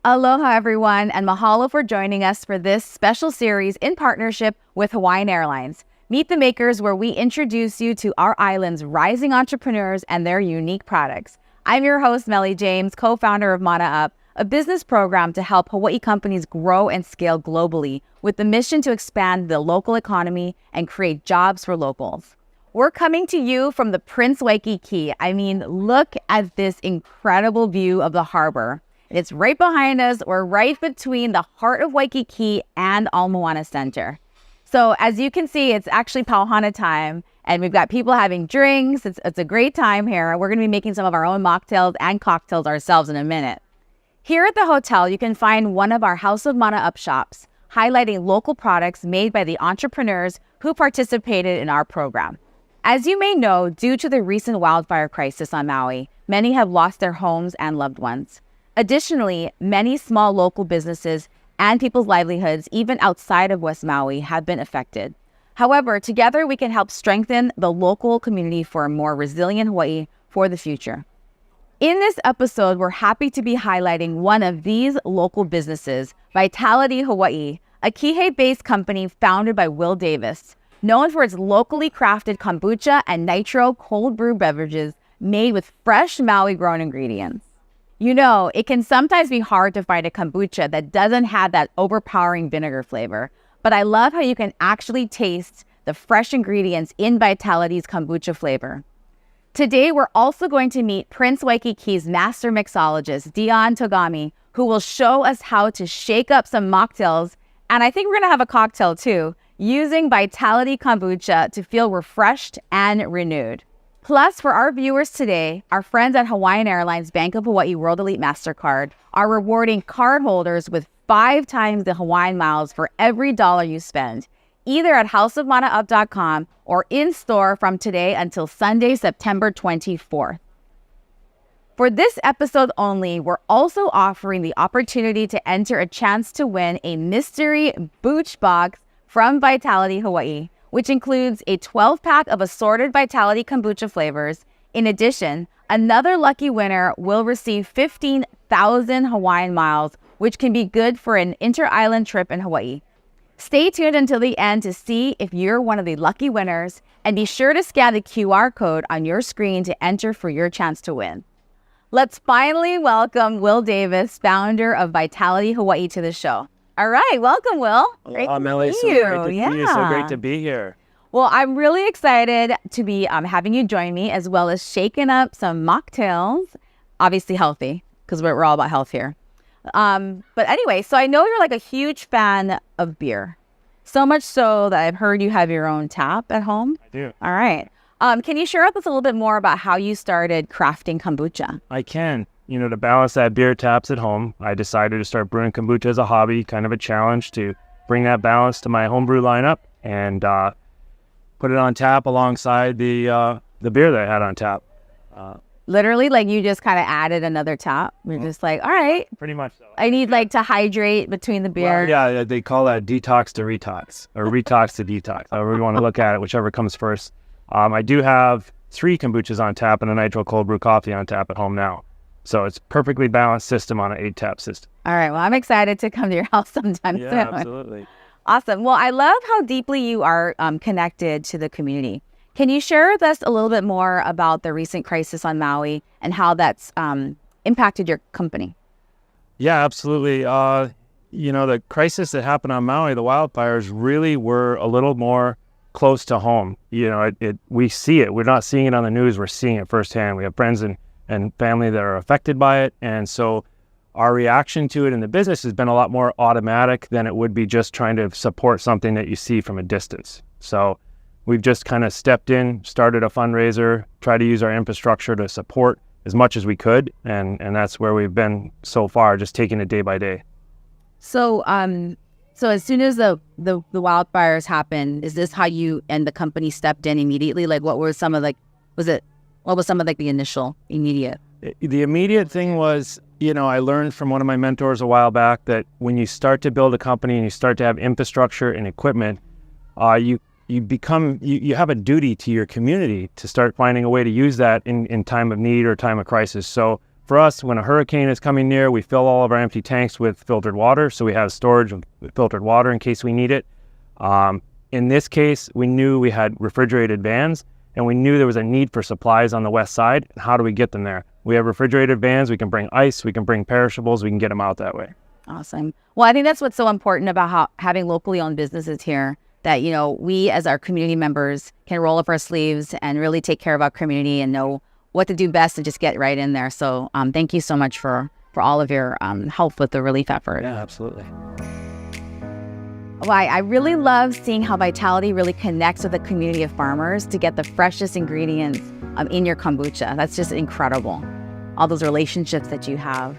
Aloha, everyone, and mahalo for joining us for this special series in partnership with Hawaiian Airlines. Meet the Makers, where we introduce you to our island's rising entrepreneurs and their unique products. I'm your host, Melly James, co-founder of Mana Up, a business program to help Hawaii companies grow and scale globally with the mission to expand the local economy and create jobs for locals. We're coming to you from the Prince Waikiki. I mean, look at this incredible view of the harbor. It's right behind us. We're right between the heart of Waikiki and Ala Moana Center. So as you can see, it's actually Pauhana time, and we've got people having drinks. It's a great time here. We're going to be making some of our own mocktails and cocktails ourselves in a minute. Here at the hotel, you can find one of our House of Mana Up shops, highlighting local products made by the entrepreneurs who participated in our program. As you may know, due to the recent wildfire crisis on Maui, many have lost their homes and loved ones. Additionally, many small local businesses and people's livelihoods, even outside of West Maui, have been affected. However, together we can help strengthen the local community for a more resilient Hawaii for the future. In this episode, we're happy to be highlighting one of these local businesses, Vitalitea Hawai'i, a Kihei-based company founded by Will Davis, known for its locally crafted kombucha and nitro cold brew beverages made with fresh Maui-grown ingredients. You know, it can sometimes be hard to find a kombucha that doesn't have that overpowering vinegar flavor, but I love how you can actually taste the fresh ingredients in Vitalitea's kombucha flavor. Today, we're also going to meet Prince Waikiki's master mixologist, Dion Togami, who will show us how to shake up some mocktails, and I think we're going to have a cocktail too, using Vitalitea kombucha to feel refreshed and renewed. Plus, for our viewers today, our friends at Hawaiian Airlines Bank of Hawaii World Elite MasterCard are rewarding cardholders with 5 times the Hawaiian miles for every dollar you spend, either at houseofmanaup.com or in-store from today until Sunday, September 24th. For this episode only, we're also offering the opportunity to enter a chance to win a mystery Booch box from Vitalitea Hawai'i, which includes a 12-pack of assorted Vitalitea kombucha flavors. In addition, another lucky winner will receive 15,000 Hawaiian miles, which can be good for an inter-island trip in Hawaii. Stay tuned until the end to see if you're one of the lucky winners, and be sure to scan the QR code on your screen to enter for your chance to win. Let's finally welcome Will Davis, founder of Vitalitea Hawai'i, to the show. All right, welcome, Will. Great to see you. So great to be here. Well, I'm really excited to be having you join me, as well as shaking up some mocktails, obviously healthy, because we're all about health here. But anyway, so I know you're like a huge fan of beer. So much so that I've heard you have your own tap at home. I do. All right. Can you share with us a little bit more about how you started crafting kombucha? I can. You know, to balance that beer taps at home, I decided to start brewing kombucha as a hobby, kind of a challenge to bring that balance to my homebrew lineup, and put it on tap alongside the beer that I had on tap. Literally, like you just kind of added another tap. You're just like, all right. Pretty much so. I need like to hydrate between the beer. Well, yeah, they call that detox to retox, or retox to detox, however you want to look at it, whichever comes first. I do have 3 kombuchas on tap and a nitro cold brew coffee on tap at home now. So it's a perfectly balanced system on an 8-tap system. All right. Well, I'm excited to come to your house sometime soon. Yeah, absolutely. Awesome. Well, I love how deeply you are connected to the community. Can you share with us a little bit more about the recent crisis on Maui and how that's impacted your company? Yeah, absolutely. You know, the crisis that happened on Maui, the wildfires, really were a little more close to home. You know, we see it. We're not seeing it on the news. We're seeing it firsthand. We have friends and family that are affected by it. And so our reaction to it in the business has been a lot more automatic than it would be just trying to support something that you see from a distance. So we've just kind of stepped in, started a fundraiser, tried to use our infrastructure to support as much as we could. And that's where we've been so far, just taking it day by day. So as soon as the wildfires happened, is this how you and the company stepped in immediately? Like what were some of the initial immediate? The immediate thing was, you know, I learned from one of my mentors a while back that when you start to build a company and you start to have infrastructure and equipment, you have a duty to your community to start finding a way to use that in time of need or time of crisis. So for us, when a hurricane is coming near, we fill all of our empty tanks with filtered water. So we have storage of filtered water in case we need it. In this case, we knew we had refrigerated vans, and we knew there was a need for supplies on the west side. And how do we get them there? We have refrigerated vans. We can bring ice. We can bring perishables. We can get them out that way. Awesome. Well, I think that's what's so important about having locally owned businesses here, that, you know, we as our community members can roll up our sleeves and really take care of our community and know what to do best and just get right in there. So thank you so much for all of your help with the relief effort. Yeah, absolutely. Well, I really love seeing how Vitality really connects with a community of farmers to get the freshest ingredients in your kombucha. That's just incredible. All those relationships that you have.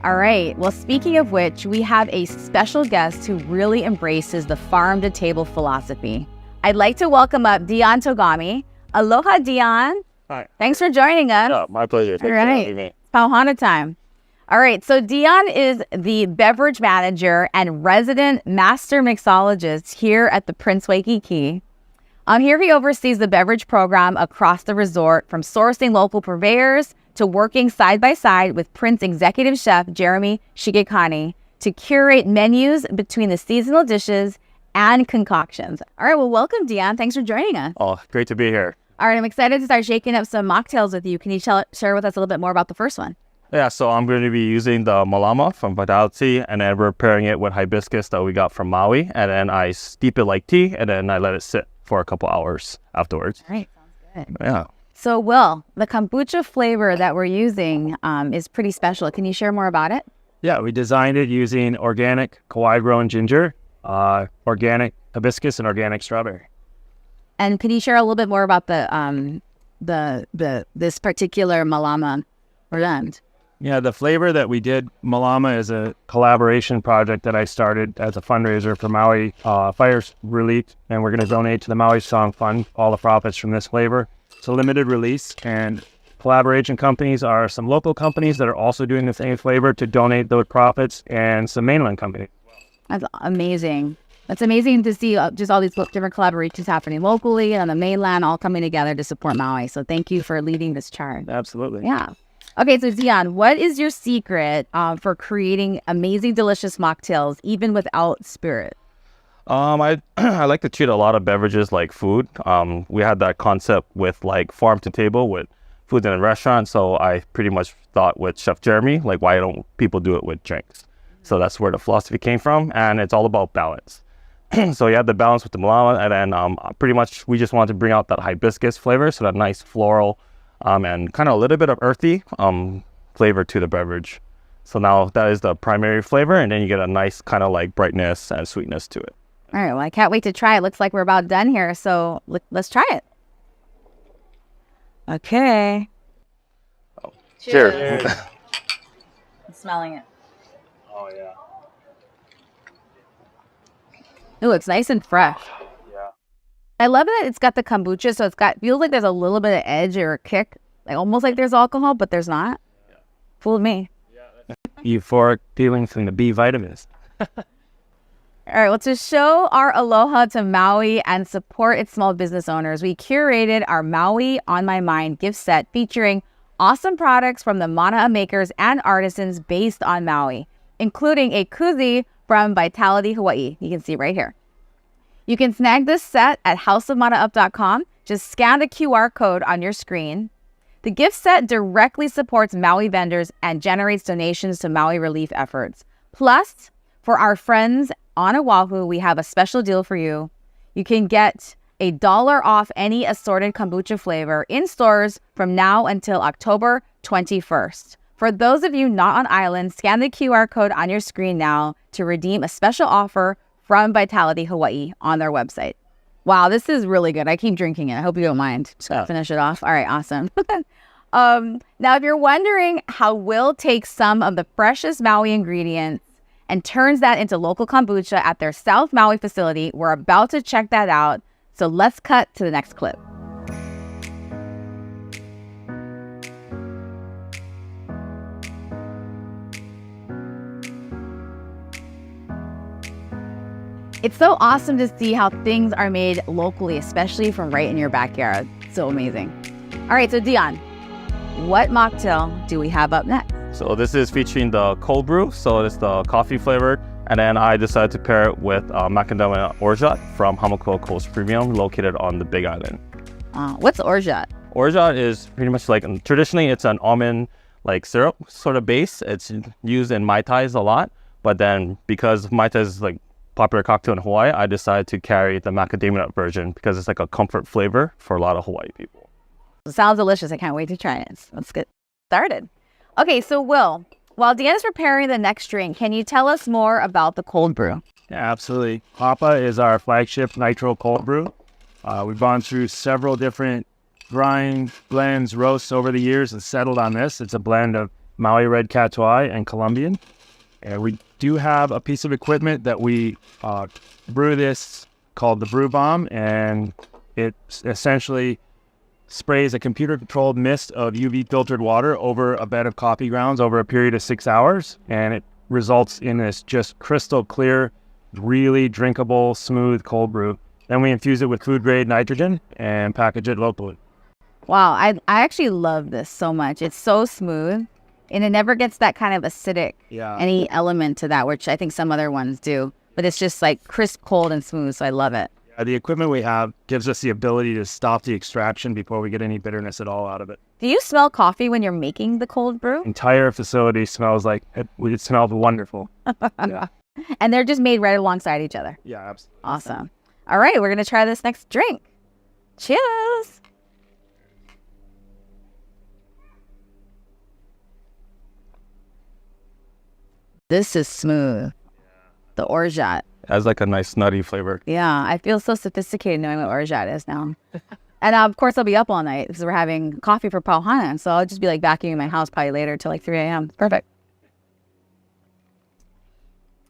All right. Well, speaking of which, we have a special guest who really embraces the farm-to-table philosophy. I'd like to welcome up Dion Togami. Aloha, Dion. Hi. Thanks for joining us. Yeah, my pleasure. Thanks for having me. Hana time. All right. So Dion is the beverage manager and resident master mixologist here at the Prince Waikiki. Here he oversees the beverage program across the resort, from sourcing local purveyors to working side by side with Prince executive chef Jeremy Shigekani to curate menus between the seasonal dishes and concoctions. All right, well, welcome, Dion. Thanks for joining us. Oh, great to be here. All right, I'm excited to start shaking up some mocktails with you. Can you share with us a little bit more about the first one? Yeah, so I'm going to be using the malama from Vitalitea, and then we're pairing it with hibiscus that we got from Maui, and then I steep it like tea, and then I let it sit for a couple hours afterwards. All right, sounds good. Yeah. So, Will, the kombucha flavor that we're using is pretty special. Can you share more about it? Yeah, we designed it using organic Kauai-grown ginger, organic hibiscus, and organic strawberry. And can you share a little bit more about this particular malama blend? Yeah, the flavor that we did, Malama, is a collaboration project that I started as a fundraiser for Maui fire relief, and we're going to donate to the Maui Song Fund all the profits from this flavor. It's a limited release, and collaboration companies are some local companies that are also doing the same flavor to donate those profits, and some mainland companies. That's amazing. That's amazing to see just all these different collaborations happening locally and on the mainland, all coming together to support Maui. So thank you for leading this charge. Absolutely. Yeah. Okay, so Dion, what is your secret for creating amazing, delicious mocktails, even without spirit? I like to treat a lot of beverages like food. We had that concept with like farm to table with food in a restaurant. So I pretty much thought with Chef Jeremy, like, why don't people do it with drinks? So that's where the philosophy came from. And it's all about balance. So you have the balance with the malama, and then pretty much we just wanted to bring out that hibiscus flavor. So that nice floral and kind of a little bit of earthy flavor to the beverage. So now that is the primary flavor, and then you get a nice kind of like brightness and sweetness to it. All right, well, I can't wait to try it. Looks like we're about done here, so let's try it. Okay. Oh. Cheers. I'm smelling it. Oh, yeah. Ooh, it's nice and fresh. Yeah. I love that it's got the kombucha, so feels like there's a little bit of edge or a kick, like almost like there's alcohol, but there's not. Yeah. Fooled me. Euphoric feelings from the B vitamins. All right, well, to show our aloha to Maui and support its small business owners, we curated our Maui On My Mind gift set featuring awesome products from the mana makers and artisans based on Maui, including a koozie from Vitalitea Hawaii. You can see right here. You can snag this set at houseofmanaup.com. Just scan the QR code on your screen. The gift set directly supports Maui vendors and generates donations to Maui relief efforts. Plus, for our friends on Oahu, we have a special deal for you. You can get $1 off any assorted kombucha flavor in stores from now until October 21st. For those of you not on island, scan the QR code on your screen now to redeem a special offer from Vitalitea Hawaii on their website. Wow, this is really good. I keep drinking it. I hope you don't mind. Just gonna finish it off. All right, awesome. Now, if you're wondering how Will takes some of the freshest Maui ingredients and turns that into local kombucha at their South Maui facility, we're about to check that out. So let's cut to the next clip. It's so awesome to see how things are made locally, especially from right in your backyard. So amazing. All right, so Dion, what mocktail do we have up next? So this is featuring the cold brew. So it's the coffee flavored. And then I decided to pair it with macadamia orgeat from Hamakua Coast Premium, located on the Big Island. What's orgeat? Orgeat is pretty much like, traditionally it's an almond like syrup sort of base. It's used in Mai Tais a lot. But then because Mai Tais is like popular cocktail in Hawaii, I decided to carry the macadamia nut version because it's like a comfort flavor for a lot of Hawaii people. It sounds delicious. I can't wait to try it. Let's get started. Okay, so Will, while Deanna's preparing the next drink, can you tell us more about the cold brew? Yeah, absolutely. Papa is our flagship nitro cold brew. We've gone through several different grinds, blends, roasts over the years and settled on this. It's a blend of Maui red catuai and Colombian. And we do have a piece of equipment that we brew this called the Brew Bomb, and it essentially sprays a computer-controlled mist of UV filtered water over a bed of coffee grounds over a period of 6 hours, and it results in this just crystal clear, really drinkable, smooth cold brew. Then we infuse it with food-grade nitrogen and package it locally. Wow, I actually love this so much. It's so smooth, and it never gets that kind of acidic, any element to that, which I think some other ones do. But it's just like crisp, cold, and smooth, so I love it. The equipment we have gives us the ability to stop the extraction before we get any bitterness at all out of it. Do you smell coffee when you're making the cold brew? Entire facility smells like it smells wonderful. Yeah. And they're just made right alongside each other. Yeah, absolutely. Awesome. All right, we're going to try this next drink. Cheers. This is smooth. The orgeat. It has like a nice nutty flavor. Yeah, I feel so sophisticated knowing what orgeat is now. And of course, I'll be up all night because we're having coffee for Hana. So I'll just be like vacuuming my house probably later till like 3 a.m. Perfect.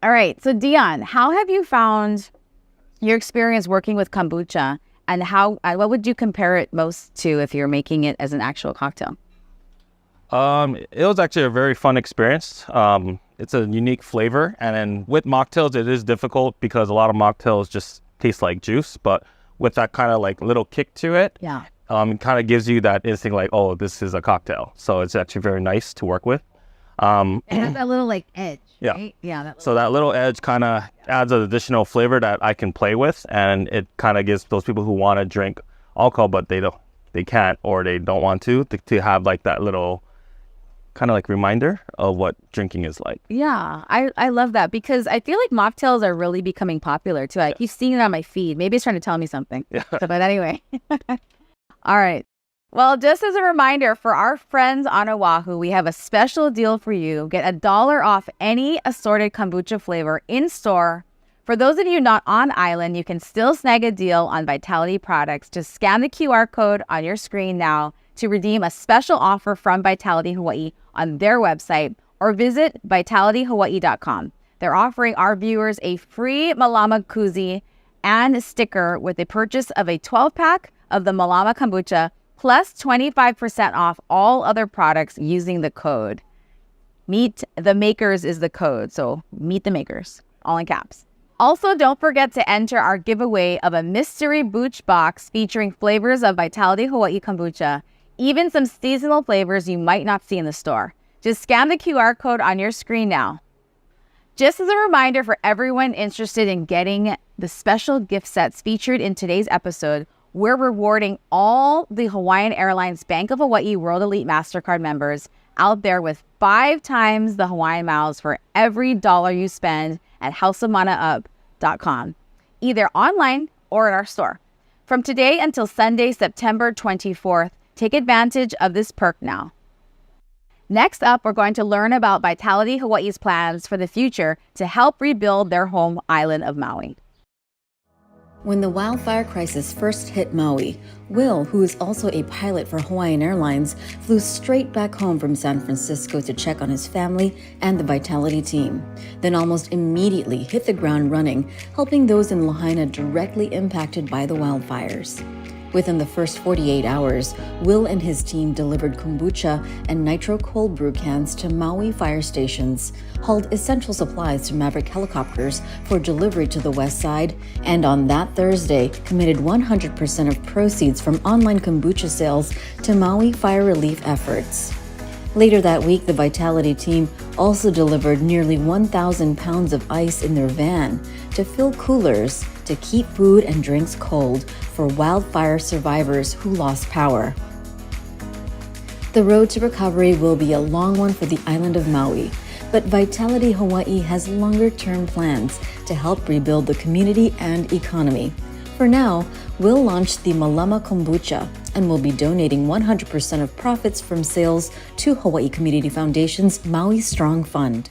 All right. So Dion, how have you found your experience working with kombucha, and what would you compare it most to if you're making it as an actual cocktail? It was actually a very fun experience. It's a unique flavor, and then with mocktails, it is difficult because a lot of mocktails just taste like juice, but with that kind of like little kick to it, it kind of gives you that instinct like, oh, this is a cocktail. So it's actually very nice to work with. It has that little like edge, right? Yeah. So that little edge kind of adds an additional flavor that I can play with, and it kind of gives those people who want to drink alcohol, but they can't, or they don't want to have like that little kind of like reminder of what drinking is like. Yeah, I love that because I feel like mocktails are really becoming popular too. I keep seeing it on my feed. Maybe it's trying to tell me something. Yeah. But anyway. All right. Well, just as a reminder for our friends on Oahu, we have a special deal for you. Get $1 off any assorted kombucha flavor in store. For those of you not on island, you can still snag a deal on Vitality products. Just scan the QR code on your screen now to redeem a special offer from Vitalitea Hawaii on their website, or visit VitaliteaHawaii.com. They're offering our viewers a free Malama koozie and sticker with the purchase of a 12-pack of the Malama kombucha, plus 25% off all other products using the code. Meet the Makers is the code, so meet the Makers, all in caps. Also, don't forget to enter our giveaway of a mystery booch box featuring flavors of Vitalitea Hawaii kombucha, even some seasonal flavors you might not see in the store. Just scan the QR code on your screen now. Just as a reminder for everyone interested in getting the special gift sets featured in today's episode, we're rewarding all the Hawaiian Airlines Bank of Hawaii World Elite MasterCard members out there with 5 times the Hawaiian miles for every dollar you spend at houseofmanaup.com, either online or at our store. From today until Sunday, September 24th, take advantage of this perk now. Next up, we're going to learn about Vitalitea Hawaii's plans for the future to help rebuild their home island of Maui. When the wildfire crisis first hit Maui, Will, who is also a pilot for Hawaiian Airlines, flew straight back home from San Francisco to check on his family and the Vitalitea team, then almost immediately hit the ground running, helping those in Lahaina directly impacted by the wildfires. Within the first 48 hours, Will and his team delivered kombucha and nitro cold brew cans to Maui fire stations, hauled essential supplies to Maverick helicopters for delivery to the west side, and on that Thursday, committed 100% of proceeds from online kombucha sales to Maui fire relief efforts. Later that week, the Vitalitea team also delivered nearly 1,000 pounds of ice in their van to fill coolers to keep food and drinks cold for wildfire survivors who lost power. The road to recovery will be a long one for the island of Maui, but Vitalitea Hawaii has longer-term plans to help rebuild the community and economy. For now, Will launched the Malama Kombucha and will be donating 100% of profits from sales to Hawaii Community Foundation's Maui Strong Fund.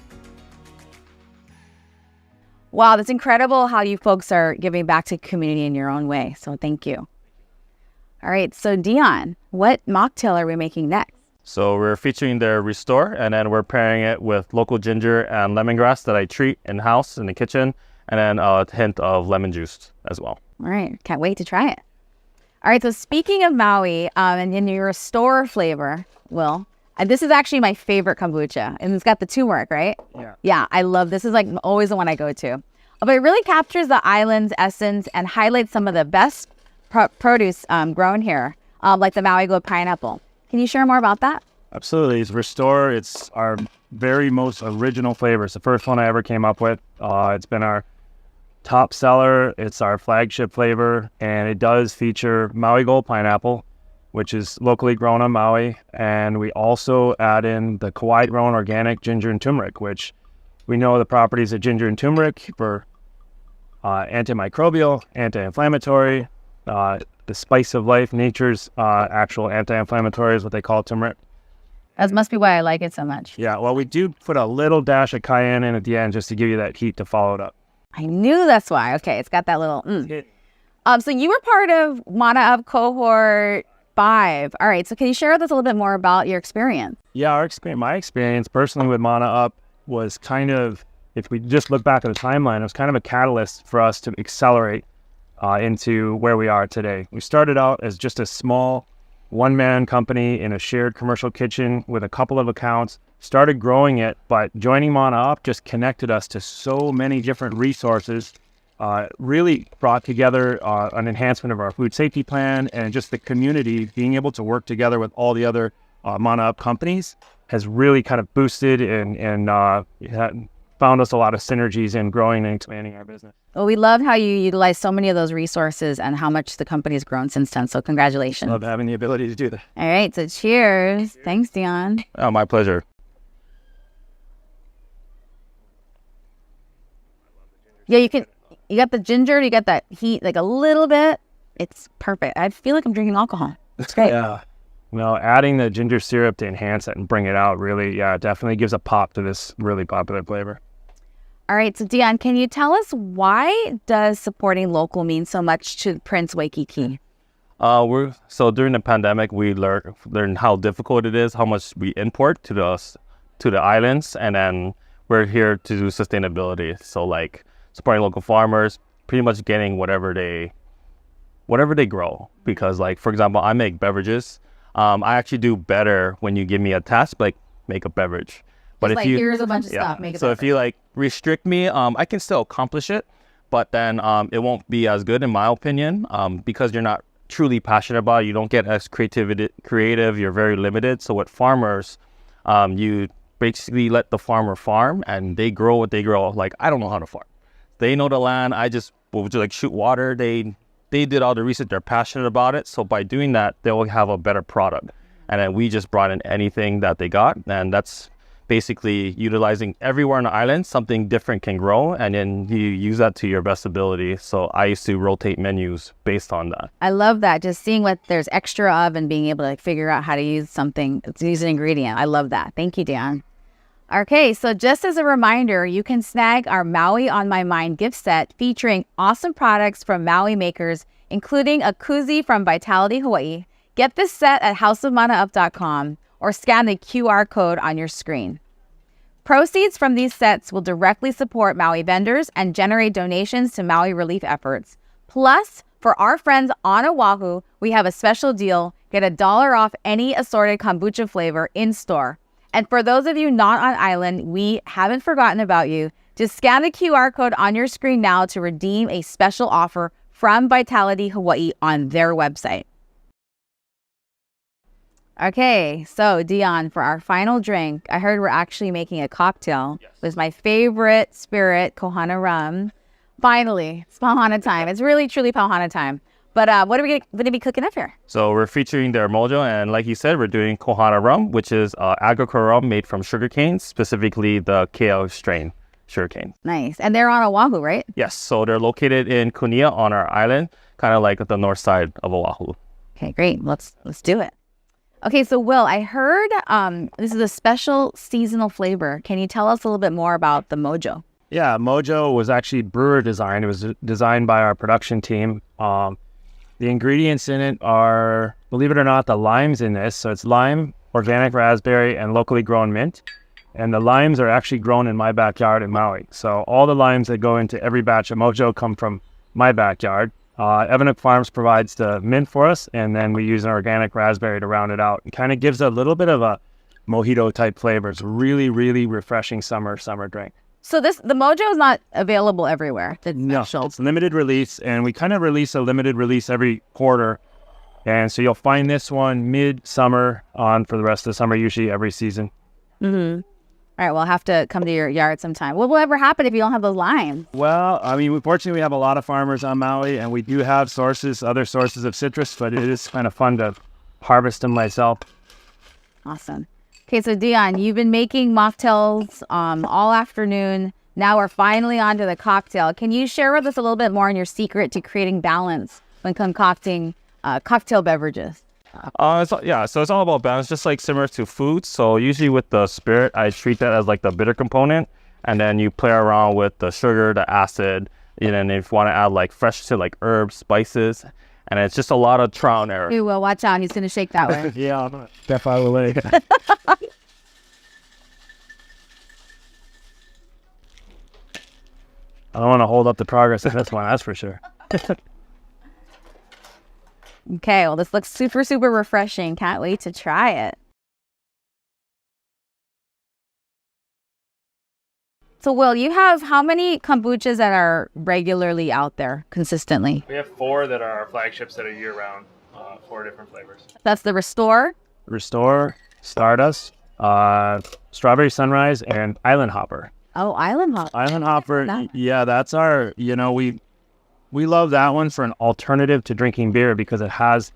Wow, that's incredible how you folks are giving back to community in your own way. So thank you. All right, so Dion, what mocktail are we making next? So we're featuring their Restore, and then we're pairing it with local ginger and lemongrass that I treat in-house in the kitchen, and then a hint of lemon juice as well. All right, can't wait to try it. All right, so speaking of Maui, and in your Restore flavor, Will, this is actually my favorite kombucha, and it's got the turmeric, right? Yeah. Yeah, I love this. Is like always the one I go to. But it really captures the island's essence and highlights some of the best produce grown here, like the Maui Gold pineapple. Can you share more about that? Absolutely. It's Restore. It's our very most original flavor. It's the first one I ever came up with. It's been our top seller. It's our flagship flavor, and it does feature Maui Gold pineapple, which is locally grown on Maui. And we also add in the Kauai-grown organic ginger and turmeric, which we know the properties of ginger and turmeric for antimicrobial, anti-inflammatory, the spice of life, nature's actual anti-inflammatory is what they call turmeric. That must be why I like it so much. Yeah, well, we do put a little dash of cayenne in at the end just to give you that heat to follow it up. I knew that's why. Okay, it's got that little. So you were part of Mana Up cohort 5. All right, so can you share with us a little bit more about your experience? Yeah, my experience personally with Mana Up was kind of, if we just look back at the timeline, it was kind of a catalyst for us to accelerate into where we are today. We started out as just a small one-man company in a shared commercial kitchen with a couple of accounts, started growing it, but joining Mana Up just connected us to so many different resources, really brought together an enhancement of our food safety plan, and just the community being able to work together with all the other Mana Up companies has really kind of boosted and found us a lot of synergies in growing and expanding our business. Well, we love how you utilize so many of those resources and how much the company has grown since then. So congratulations. Love having the ability to do that. All right, so cheers. Thanks, Dion. Oh, my pleasure. Yeah, you got the ginger, you got that heat, like a little bit. It's perfect. I feel like I'm drinking alcohol. It's great. Yeah. Well, adding the ginger syrup to enhance it and bring it out really, definitely gives a pop to this really popular flavor. All right, so Dion, can you tell us why does supporting local mean so much to Prince Waikiki? So during the pandemic, we learned how difficult it is, how much we import to the islands, and then we're here to do sustainability. So like supporting local farmers, pretty much getting whatever they grow. Because like, for example, I make beverages. I actually do better when you give me a task, like make a beverage. But if here's a bunch of stuff, make a so beverage. if you like restrict me, I can still accomplish it, but then it won't be as good in my opinion, because you're not truly passionate about it. You don't get as creative. You're very limited. So with farmers, you basically let the farmer farm, and they grow what they grow. Like, I don't know how to farm. They know the land. I just will like shoot water. They did all the research. They're passionate about it. So by doing that, they will have a better product. And then we just brought in anything that they got, and that's basically utilizing everywhere on the island, something different can grow, and then you use that to your best ability. So I used to rotate menus based on that. I love that. Just seeing what there's extra of and being able to like, figure out how to use something, to use an ingredient. I love that. Thank you, Dan. Okay, so just as a reminder, you can snag our Maui on My Mind gift set featuring awesome products from Maui makers, including a koozie from Vitalitea Hawaii. Get this set at houseofmanaup.com or scan the QR code on your screen. Proceeds from these sets will directly support Maui vendors and generate donations to Maui relief efforts. Plus, For our friends on Oahu, we have a special deal. Get $1 off any assorted kombucha flavor in store. And for those of you not on island, we haven't forgotten about you. Just scan the QR code on your screen now to redeem a special offer from Vitalitea Hawaii on their website. Okay, so Dion, for our final drink, I heard we're actually making a cocktail. Yes. It was my favorite spirit, Kohana rum. Finally, it's Pauhana time. It's really, truly Pauhana time. But what are we going to be cooking up here? So we're featuring their mojo, and like you said, we're doing Kohana rum, which is agricole rum made from sugarcane, specifically the KL strain sugarcane. Nice. And they're on Oahu, right? Yes. So they're located in Kunia on our island, kind of like at the north side of Oahu. Okay, great. Let's do it. Okay, so Will, I heard this is a special seasonal flavor. Can you tell us a little bit more about the mojo? Yeah, mojo was actually brewer designed. It was designed by our production team. The ingredients in it are, believe it or not, the limes in this. So it's lime, organic raspberry, and locally grown mint. And the limes are actually grown in my backyard in Maui. So all the limes that go into every batch of mojo come from my backyard. Evanuc Farms provides the mint for us, and then we use an organic raspberry to round it out. It kind of gives a little bit of a mojito type flavor. It's really, really refreshing summer drink. So the mojo is not available everywhere. No, it's limited release, and we kind of release a limited release every quarter. And so you'll find this one mid-summer on for the rest of the summer, usually every season. Mm-hmm. All right, well, I'll have to come to your yard sometime. What will ever happen if you don't have those limes? Well, I mean, fortunately, we have a lot of farmers on Maui, and we do have other sources of citrus, but it is kind of fun to harvest them myself. Awesome. Okay, so Dion, you've been making mocktails all afternoon. Now we're finally on to the cocktail. Can you share with us a little bit more on your secret to creating balance when concocting cocktail beverages? So it's all about balance, just like similar to food. So usually with the spirit, I treat that as like the bitter component, and then you play around with the sugar, the acid, and if you want to add like fresh to like herbs, spices, and it's just a lot of trial and error. Hey, Will, watch out. He's going to shake that way. Yeah, I'm going to step out of the way. I don't want to hold up the progress of this one, that's for sure. Okay, well, this looks super, super refreshing. Can't wait to try it. So, Will, you have how many kombuchas that are regularly out there consistently? We have 4 that are our flagships that are year-round, 4 different flavors. That's the Restore, Stardust, Strawberry Sunrise, and Island Hopper. Oh, Island Hopper. Island Hopper, yeah, that's our, we love that one for an alternative to drinking beer because it has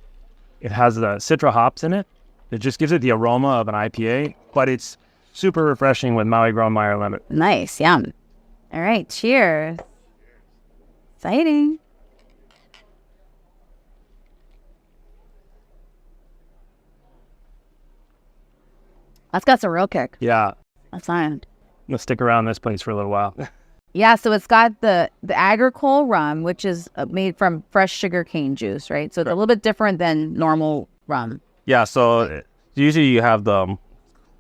the citra hops in it. It just gives it the aroma of an IPA, but it's super refreshing with Maui grown Meyer lemon. Nice, yum. All right, cheers. Exciting. That's got some real kick. Yeah. That's fine. Let's stick around this place for a little while. Yeah, so it's got the agricole rum, which is made from fresh sugarcane juice, right? So it's a little bit different than normal rum. Yeah, so usually you have the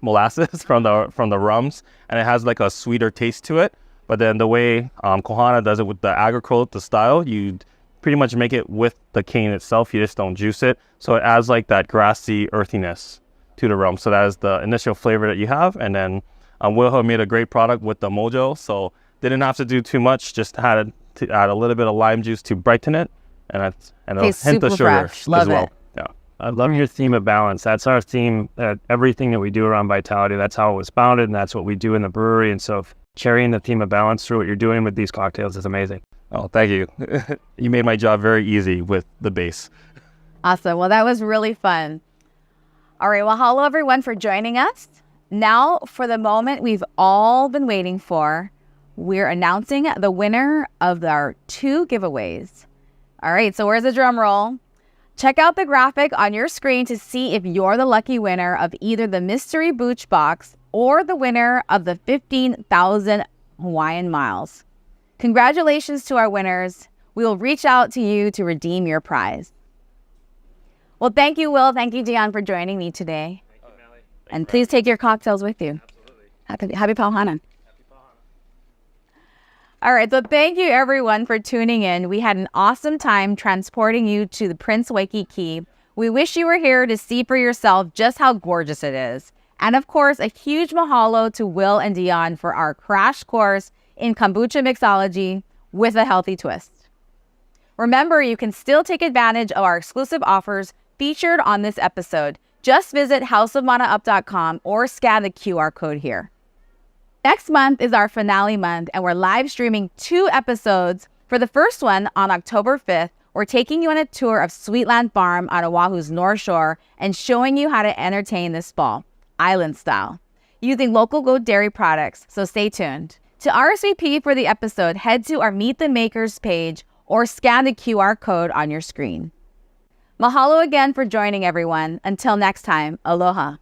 molasses from the rums, and it has like a sweeter taste to it. But then the way Kohana does it with the agricole, the style, you pretty much make it with the cane itself. You just don't juice it. So it adds like that grassy earthiness to the rum. So that is the initial flavor that you have. And then Will made a great product with the mojo. So didn't have to do too much, just had to add a little bit of lime juice to brighten it. And a hint of sugar as well. It. Yeah. I love your theme of balance. That's our theme at everything that we do around Vitalitea. That's how it was founded, and that's what we do in the brewery. And so carrying the theme of balance through what you're doing with these cocktails is amazing. Oh, thank you. You made my job very easy with the base. Awesome. Well, that was really fun. All right. Well, hello, everyone, for joining us. Now, for the moment we've all been waiting for, we're announcing the winner of our 2 giveaways. All right. So where's the drum roll? Check out the graphic on your screen to see if you're the lucky winner of either the mystery Booch box or the winner of the 15,000 Hawaiian miles. Congratulations to our winners. We will reach out to you to redeem your prize. Well, thank you, Will. Thank you, Dion, for joining me today. Thank you, Melly. And please take your cocktails with you. Absolutely. Happy Pauhana. Happy Pauhana. All right, so thank you everyone for tuning in. We had an awesome time transporting you to the Prince Waikiki. We wish you were here to see for yourself just how gorgeous it is. And of course, a huge mahalo to Will and Dion for our crash course in kombucha mixology with a healthy twist. Remember, you can still take advantage of our exclusive offers featured on this episode. Just visit houseofmanaup.com or scan the QR code here. Next month is our finale month, and we're live streaming 2 episodes. For the first one, on October 5th, we're taking you on a tour of Sweetland Farm on Oahu's North Shore and showing you how to entertain this fall, island style, using local goat dairy products, so stay tuned. To RSVP for the episode, head to our Meet the Makers page or scan the QR code on your screen. Mahalo again for joining, everyone. Until next time, aloha.